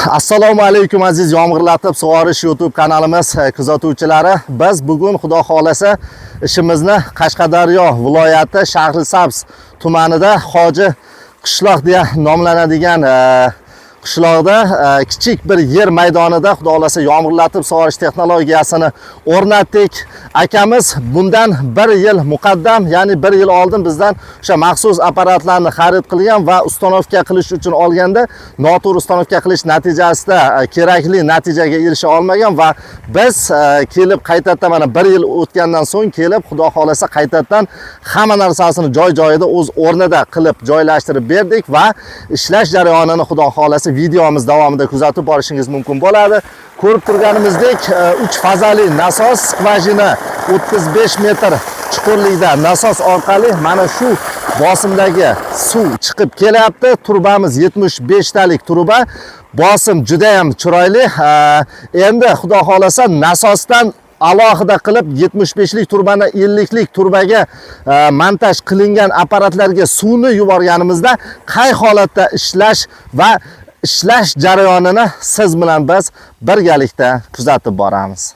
Assalomu alaykum aziz yomg'irlatib sug'orish YouTube kanalimiz kuzatuvchilari. Biz bugun xudo xolasa ishimizni Qashqadaryo viloyati Shahrisabz tumanida Hoji qishloq deya nomlanadigan qishloqda kichik bir yer maydonida xudo xolasa yomg'irlatib sug'orish texnologiyasini o'rnatdik. Akamiz bundan 1 yil muqaddam, ya'ni 1 yil oldin bizdan o'sha maxsus apparatlarni xarid qilgan va ustanovka qilish uchun olganda noto'g'ri ustanovka qilish natijasida kerakli natijaga erisha olmagan va biz kelib qaytadan mana 1 yil o'tgandan so'ng kelib xudo xolasa qaytadan hamma narsasini joy-joyida o'z o'rnida qilib joylashtirib berdik va ishlash jarayonini xudo xolasa videomiz davomida kuzatib borishingiz mumkin bo'ladi. Ko'rib turganimizdek 3 fazali nasos skvajina 35 metr chuqurlikda nasos orqali mana shu bosimdagi suv chiqib kelyapti. Turbamiz 75 talik turba. Bosim juda ham chiroyli. Endi xudo xolasa nasosdan alohida qilib 75 lik turbani 50 lik turbaga montaj qilingan apparatlarga suvni yuborganimizda qay holatda ishlash va ishlash jarayonini siz bilan biz birgalikda kuzatib boramiz.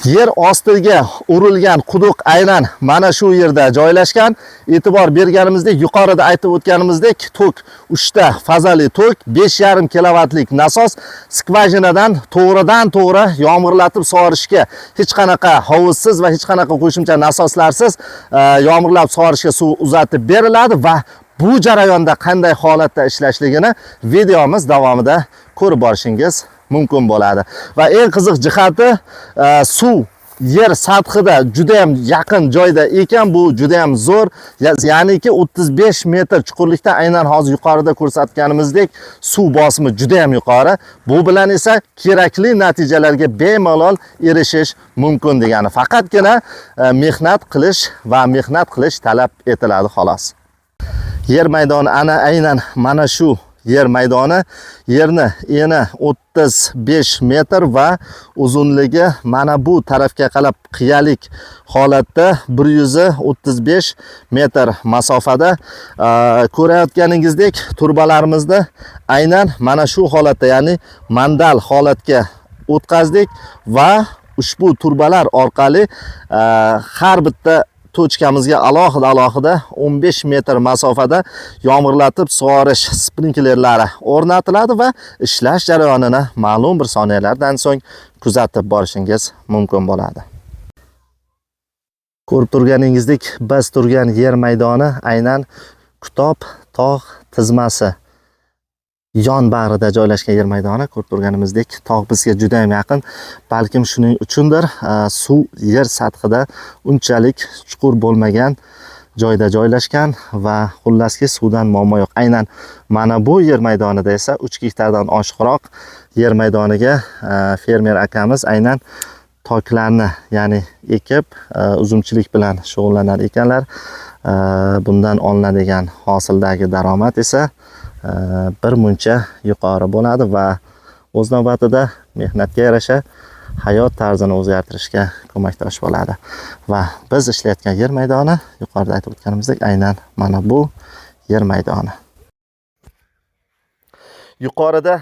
Yer ostiga urilgan quduq aynan mana shu yerda joylashgan. E'tibor berganimizdek, yuqorida aytib o'tganimizdek, tok 3 ta fazali tok, 5,5 kilovatlik nasos skvajinadan to'g'ridan-to'g'ri yomg'irlatib sug'orishga hech qanaqa hovuzsiz va hech qanaqa qo'shimcha nasoslarsiz yomg'irlab sug'orishga suv uzatib beriladi va bu jarayonda qanday holatda ishlashligini videomiz davomida ko'rib borishingiz mumkin bo'ladi. Va eng qiziq jihati suv yer sathida juda ham yaqin joyda ekan, bu juda ham zo'r. Ya'niki 35 metr chuqurlikda aynan hozir yuqorida ko'rsatganimizdek suv bosimi juda ham yuqori. Bu bilan esa kerakli natijalarga bemalol erishish mumkin degani. Faqatgina mehnat qilish talab etiladi xolos. Yer maydoni aynan mana shu yer maydoni. Yerni eni 35 metr va uzunligi mana bu tarafga qarab qiyalik holatda 135 metr masofada. Ko'rayotganingizdek turbalarimizni aynan mana shu holatda, ya'ni mandal holatga o'tkazdik va ushbu turbalar orqali har bitta tochkamizga alohida 15 metr masofada yomg'irlatib sug'orish sprinklerlari o'rnatiladi va ishlash jarayonini ma'lum bir soniyalardan so'ng kuzatib borishingiz mumkin bo'ladi. Ko'rib turganingizdek, biz turgan yer maydoni aynan Kutob tog' tizmasi yon bag'rida joylashgan yer maydoni. Ko'rib turganimizdek, tog' bizga juda ham yaqin. Balkim shuning uchundir suv yer sathida unchalik chuqur bo'lmagan joyda joylashgan va xullaski suvdan muammo yo'q. Aynan mana bu yer maydonida esa 3 gektardan oshiqroq yer maydoniga fermer akamiz aynan toklarni, ya'ni ekib uzumchilik bilan shug'ullanar ekanlar. Bundan olinadigan hosildagi daromad esa bir muncha yuqori bo'ladi va o'z navbatida mehnatga yarasha hayot tarzini o'zgartirishga ko'makdosh bo'ladi. Va biz ishlayotgan yer maydoni yuqorida aytib o'tganimizdek aynan mana bu yer maydoni. Yuqorida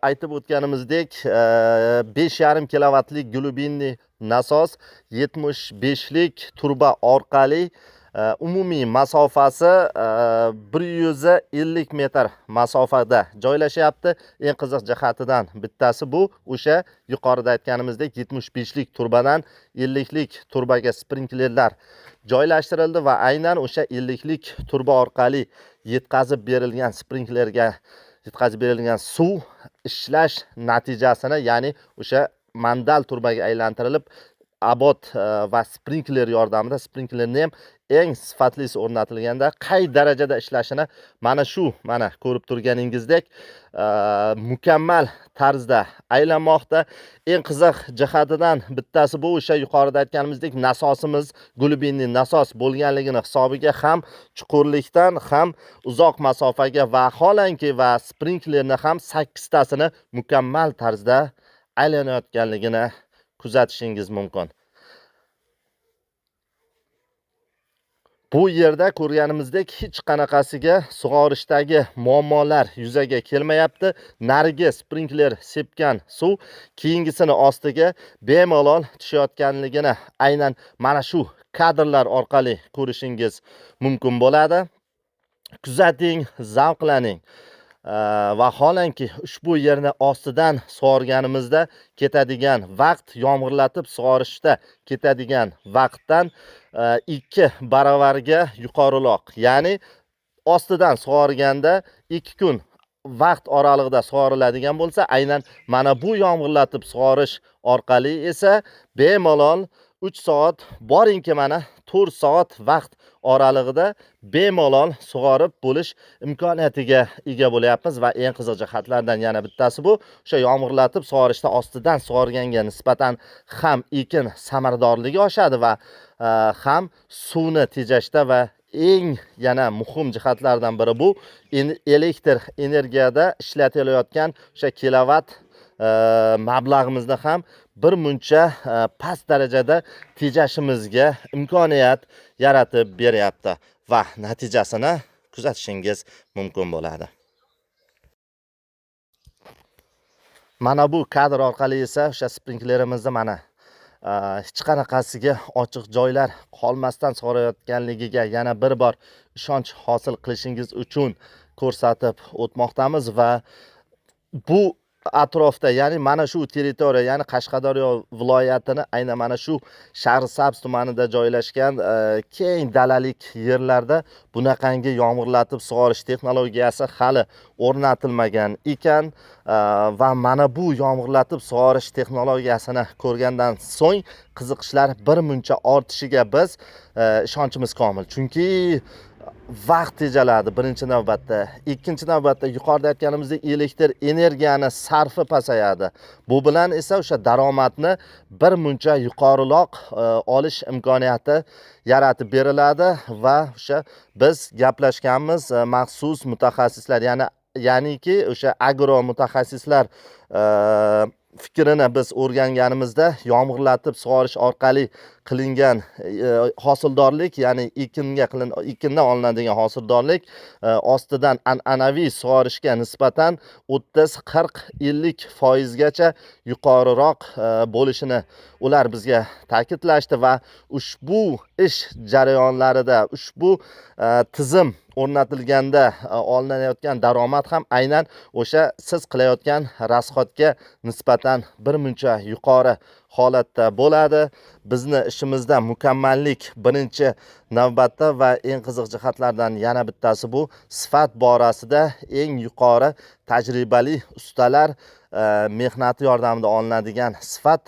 aytib o'tganimizdek 5,5 kilovatlik glubinli nasos 75 lik turba orqali umumiy masofasi 150 metr masofada joylashyapti. Eng qiziq jihatidan bittasi bu, o'sha yuqorida aytganimizdek 75 lik turbadan 50 lik turbaga sprinklerlar joylashtirildi va aynan o'sha 50 lik turba orqali yetkazib berilgan sprinklerga yetkazib berilgan suv ishlash natijasini, ya'ni o'sha mandal turbaga aylantirilib abot va sprinkler yordamida, sprinklerni ham eng sifatlisi o'rnatilganda qay darajada ishlashini mana ko'rib turganingizdek mukammal tarzda aylanmoqda. Eng qiziq jihatidan bittasi bu, o'sha yuqorida aytganimizdek nasosimiz glubinli nasos bo'lganligini hisobiga ham chuqurlikdan ham uzoq masofaga va holanki va sprinklerni ham 8 tasini mukammal tarzda aylanayotganligini kuzatishingiz mumkin. Bu yerda ko'rganimizdek hech qanaqasiga sug'orishdagi muammolar yuzaga kelmayapti. Narigi sprinkler sepgan suv keyingisini ostiga bemalol tushayotganligini aynan mana shu kadrlar orqali ko'rishingiz mumkin bo'ladi. Kuzating, zavqlaning. Vaholanki ushbu yerni ostidan sug'organimizda ketadigan vaqt yomg'irlatib sug'orishda ketadigan vaqtdan 2 baravarga yuqoriroq. Ya'ni ostidan sug'organda 2 kun vaqt oralig'ida sug'oriladigan bo'lsa, aynan mana bu yomg'irlatib sug'orish orqali esa bemalol 3 soat, boringki mana 4 soat vaqt oralig'ida bemalol sug'orib bo'lish imkoniyatiga ega bo'lyapmiz va eng qiziq jihatlardan yana bittasi bu, o'sha yomg'irlatib sug'orishda ostidan sug'organga nisbatan ham ekin samaradorligi oshadi va ham suvni tejashda va eng yana muhim jihatlardan biri bu elektr energiyada ishlatilayotgan o'sha kilovat mablag'imizni ham bir muncha past darajada tejashimizga imkoniyat yaratib beryapti va natijasini kuzatishingiz mumkin bo'ladi. Mana bu kadr orqali esa o'sha sprinklerimizni mana hech qanaqasiga ochiq joylar qolmasdan sug'orayotganligiga yana bir bor ishonch hosil qilishingiz uchun ko'rsatib o'tmoqdamiz va bu atrofda, ya'ni mana shu territoriya, ya'ni Qashqadaryo viloyatini aynan mana shu Shahrisabz tumanida joylashgan keng dalalik yerlarda bunaqangi yomg'irlatib sug'orish texnologiyasi hali o'rnatilmagan ekan va mana bu yomg'irlatib sug'orish texnologiyasini ko'rgandan so'ng qiziqishlar bir muncha ortishiga biz ishonchimiz komil. Chunki vaqt tejaladi birinchi navbatda. Ikkinchi navbatda yuqorida aytganimizdek elektr energiyani sarfi pasayadi. Bu bilan esa o'sha daromadni bir muncha yuqoriroq olish imkoniyati yaratib beriladi va o'sha biz gaplashganmiz maxsus mutaxassislar, ya'niki o'sha agro mutaxassislar fikrini biz o'rganganimizda yomg'irlatib sug'orish orqali qilingan hosildorlik, ya'ni ekindan olinadigan hosildorlik ostidan an'anaviy sug'orishga nisbatan 30-40-50% gacha yuqoriroq bo'lishini ular bizga ta'kidlashdi va ushbu ish jarayonlarida ushbu tizim o'rnatilganda olinayotgan daromad ham aynan o'sha siz qilayotgan rasxodga nisbatan bir muncha yuqori holatda bo'ladi. Bizni ishimizda mukammallik birinchi navbatda va eng qiziq jihatlardan yana bittasi bu sifat borasida eng yuqori tajribali ustalar mehnati yordamida olinadigan sifat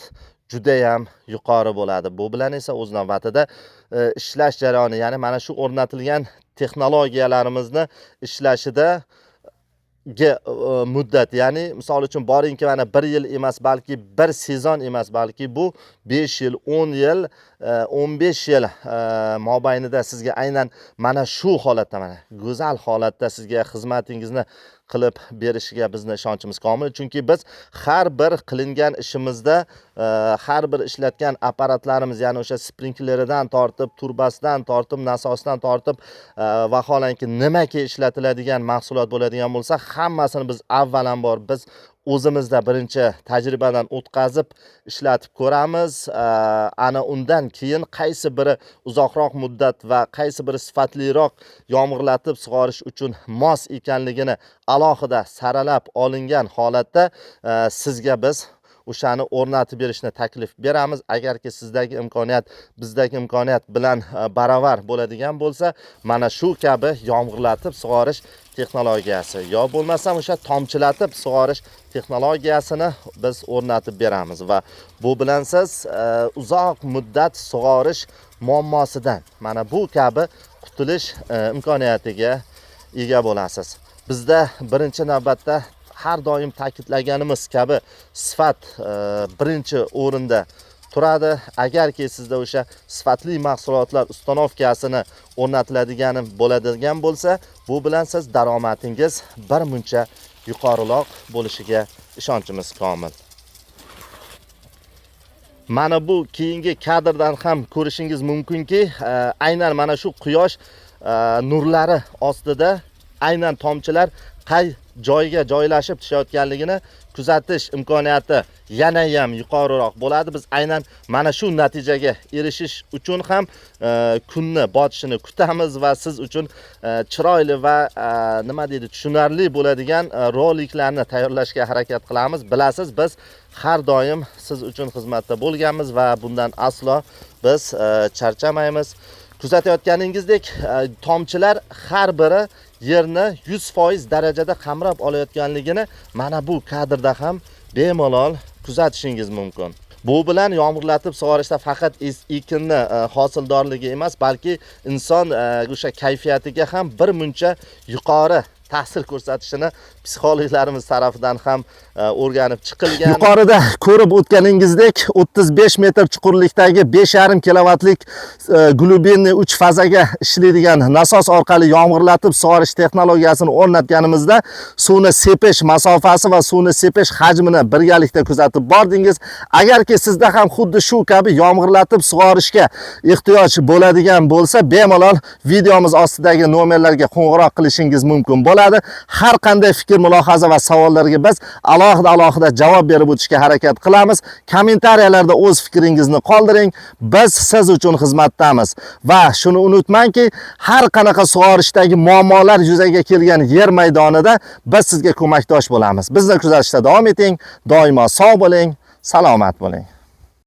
juda ham yuqori bo'ladi. Bu bilan esa o'z navbatida ishlash jarayoni, ya'ni mana shu o'rnatilgan texnologiyalarimizni ishlashida muddat, ya'ni misol uchun boringki mana 1 yil emas, balki 1 sezon emas, balki bu 5 yil, 10 yil, 15 yil mobaynida sizga aynan mana shu holatda, mana go'zal holatda sizga xizmatingizni qilib berishiga bizni ishonchimiz komil. Chunki biz har bir qilingan ishimizda har bir ishlatgan apparatlarimiz, ya'ni o'sha sprinkleridan tortib, turbasidan tortib, nasosdan tortib, vaholanki nimaki ishlatiladigan mahsulot bo'ladigan bo'lsa, hammasini biz avvalambor biz o'zimizda birinchi tajribadan o'tkazib ishlatib ko'ramiz. Ana undan keyin qaysi biri uzoqroq muddat va qaysi biri sifatliroq yomg'irlatib sug'orish uchun mos ekanligini alohida saralab olingan holatda sizga biz o'shani o'rnatib berishni taklif beramiz. Agarki sizdagi imkoniyat bizdagi imkoniyat bilan baravar bo'ladigan bo'lsa, mana shu kabi yomg'irlatib sug'orish texnologiyasi yo bo'lmasam o'sha tomchilatib sug'orish texnologiyasini biz o'rnatib beramiz va bu bilan siz uzoq muddat sug'orish muammosidan mana bu kabi qutulish imkoniyatiga ega bo'lasiz. Bizda birinchi navbatda har doim ta'kidlaganimiz kabi sifat birinchi o'rinda turadi. Agarki sizda o'sha sifatli mahsulotlar ustanovkasini o'rnatiladigan bo'ladigan bo'lsa, bu bilan siz daromadingiz bir muncha yuqoriroq bo'lishiga ishonchimiz komil. mana bu keyingi kadrdan ham ko'rishingiz mumkinki, aynan mana shu quyosh nurlari ostida aynan tomchilar qay joyga joylashib tushayotganligini kuzatish imkoniyati yana ham yuqoriroq bo'ladi. Biz aynan mana shu natijaga erishish uchun ham kunni botishini kutamiz va siz uchun chiroyli va nima deydi, tushunarli bo'ladigan roliklarni tayyorlashga harakat qilamiz. Bilasiz, biz har doim siz uchun xizmatda bo'lganmiz va bundan aslo biz charchamaymiz. Kuzatayotganingizdek, tomchilar har biri yerni 100% darajada qamrab olayotganligini mana bu kadrda ham bemalol kuzatishingiz mumkin. Bu bilan yomg'irlatib sug'orishda faqat ekinni hosildorligi emas, balki inson o'sha kayfiyatiga ham bir muncha yuqori ta'sir ko'rsatishini psixologlarimiz tarafidan ham o'rganib chiqilgan. Yuqorida ko'rib o'tganingizdek 35 metr chuqurlikdagi 5,5 kilovatlik glubinli 3 fazaga ishlaydigan nasos orqali yomg'irlatib sug'orish texnologiyasini o'rnatganimizda suvni sepish masofasi va suvni sepish hajmini birgalikda kuzatib bordingiz. Agarki sizda ham xuddi shu kabi yomg'irlatib sug'orishga ehtiyoj bo'ladigan bo'lsa, bemalol videomiz ostidagi nomerlarga qo'ng'iroq qilishingiz mumkin bo'ladi. Har qanday fikr, mulohaza va savollarga biz alohida javob berib o'tishga harakat qilamiz. Kommentariyalarda o'z fikringizni qoldiring. Biz siz uchun xizmatdamiz. Va shuni unutmangki, har qanaqa sug'orishdagi muammolar yuzaga kelgan yer maydonida biz sizga ko'makdosh bo'lamiz. Bizni kuzatishda davom eting. Doimo sog' bo'ling, salomat bo'ling.